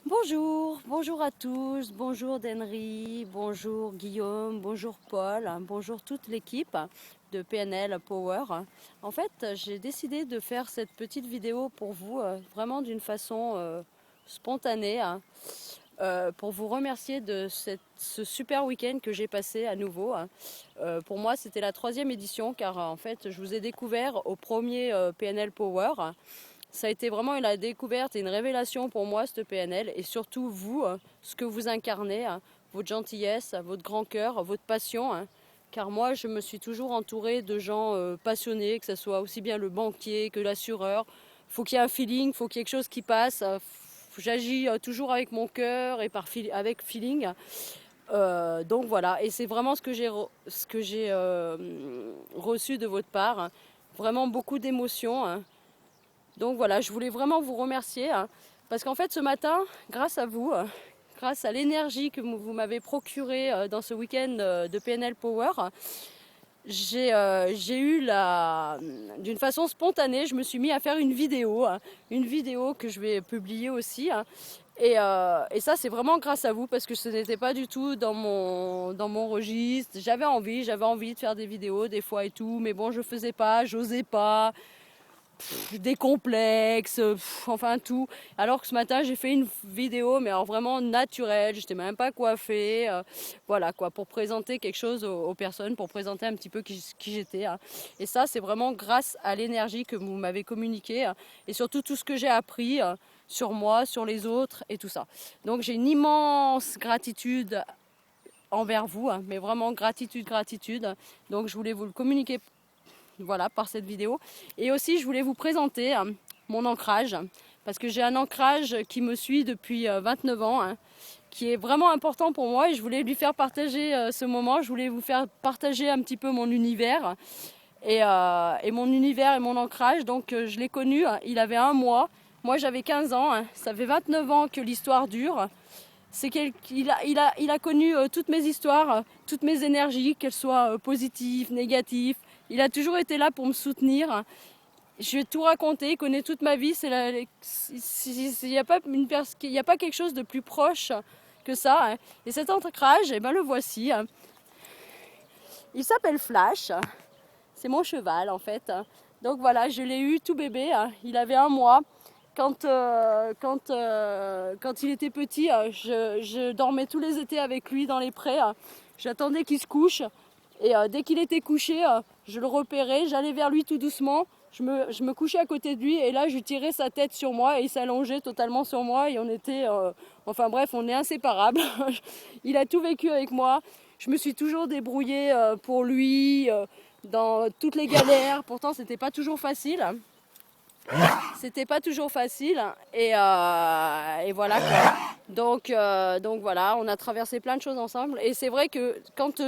Bonjour, bonjour à tous, bonjour Denry, bonjour Guillaume, bonjour Paul, bonjour toute l'équipe de PNL Power. En fait, j'ai décidé de faire cette petite vidéo pour vous, vraiment d'une façon spontanée, pour vous remercier de ce super week-end que j'ai passé à nouveau. Pour moi, c'était la 3e édition car en fait, je vous ai découvert au premier PNL Power. Ça a été vraiment une découverte et une révélation pour moi, ce PNL, et surtout vous, ce que vous incarnez, votre gentillesse, votre grand cœur, votre passion. Car moi, je me suis toujours entourée de gens passionnés, que ce soit aussi bien le banquier que l'assureur. Il faut qu'il y ait un feeling, il faut qu'il y ait quelque chose qui passe. J'agis toujours avec mon cœur et avec feeling. Donc voilà, et c'est vraiment ce que j'ai reçu de votre part. Vraiment beaucoup d'émotions. Donc voilà, je voulais vraiment vous remercier parce qu'en fait ce matin, grâce à vous, grâce à l'énergie que vous m'avez procurée dans ce week-end de PNL Power, j'ai eu d'une façon spontanée, je me suis mis à faire une vidéo que je vais publier aussi. Et ça, c'est vraiment grâce à vous parce que ce n'était pas du tout dans mon registre. J'avais envie de faire des vidéos des fois et tout, mais bon, je faisais pas, j'osais pas. Des complexes, enfin tout. Alors que ce matin j'ai fait une vidéo mais alors vraiment naturelle, j'étais même pas coiffée, voilà quoi, pour présenter quelque chose aux personnes, pour présenter un petit peu qui j'étais. Et ça c'est vraiment grâce à l'énergie que vous m'avez communiquée et surtout tout ce que j'ai appris sur moi, sur les autres et tout ça. Donc j'ai une immense gratitude envers vous, mais vraiment gratitude. Donc je voulais vous le communiquer, voilà, par cette vidéo. Et aussi, je voulais vous présenter mon ancrage, parce que j'ai un ancrage qui me suit depuis 29 ans, qui est vraiment important pour moi, et je voulais lui faire partager ce moment. Je voulais vous faire partager un petit peu mon univers, et mon univers et mon ancrage. Donc je l'ai connu, il avait 1 mois, moi j'avais 15 ans, ça fait 29 ans que l'histoire dure. C'est il a connu toutes mes histoires, toutes mes énergies, qu'elles soient positives, négatives. Il a toujours été là pour me soutenir. Je vais tout raconter, il connaît toute ma vie. Il n'y a pas quelque chose de plus proche que ça. Et cet ancrage, eh ben, le voici. Il s'appelle Flash. C'est mon cheval en fait. Donc voilà, je l'ai eu tout bébé. Il avait 1 mois. Quand il était petit, je dormais tous les étés avec lui dans les prés. J'attendais qu'il se couche. Et dès qu'il était couché, je le repérais, j'allais vers lui tout doucement. Je me couchais à côté de lui et là je tirais sa tête sur moi et il s'allongeait totalement sur moi et on était, enfin bref, on est inséparables. Il a tout vécu avec moi. Je me suis toujours débrouillée pour lui dans toutes les galères. Pourtant c'était pas toujours facile. C'était pas toujours facile et voilà quoi. Donc voilà, on a traversé plein de choses ensemble et c'est vrai que quand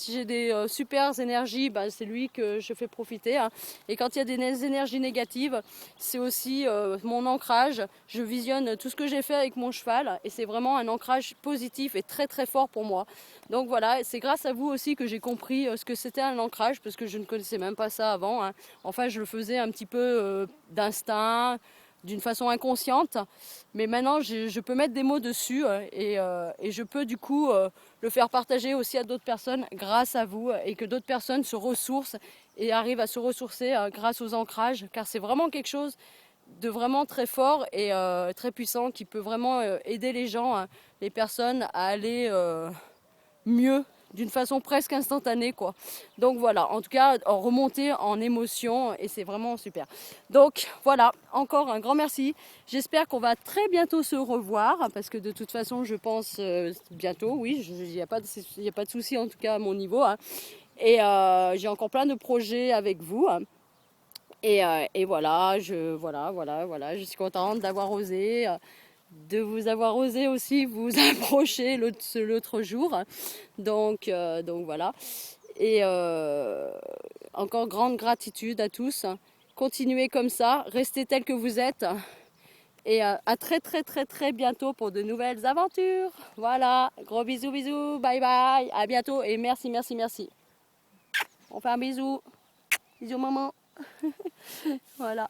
j'ai des super énergies, bah, c'est lui que je fais profiter. Et quand il y a des énergies négatives, c'est aussi mon ancrage. Je visionne tout ce que j'ai fait avec mon cheval et c'est vraiment un ancrage positif et très très fort pour moi. Donc voilà, c'est grâce à vous aussi que j'ai compris ce que c'était un ancrage parce que je ne connaissais même pas ça avant. Enfin, je le faisais un petit peu d'instinct, d'une façon inconsciente. Mais maintenant, je peux mettre des mots dessus et je peux du coup le faire partager aussi à d'autres personnes grâce à vous et que d'autres personnes se ressourcent et arrivent à se ressourcer grâce aux ancrages. Car c'est vraiment quelque chose de vraiment très fort et très puissant qui peut vraiment aider les gens, les personnes à aller mieux d'une façon presque instantanée quoi. Donc voilà, en tout cas en remonter en émotion et c'est vraiment super. Donc voilà, encore un grand merci. J'espère qu'on va très bientôt se revoir parce que de toute façon je pense bientôt, oui, il n'y a pas de souci en tout cas à mon niveau. Et j'ai encore plein de projets avec vous. Et voilà, je suis contente d'avoir osé. De vous avoir osé aussi vous approcher l'autre jour. Donc voilà. Et encore grande gratitude à tous. Continuez comme ça, restez tels que vous êtes. Et à très très très très bientôt pour de nouvelles aventures. Voilà, gros bisous bisous, bye bye, à bientôt et merci merci merci. On fait un bisou. Bisous maman. Voilà.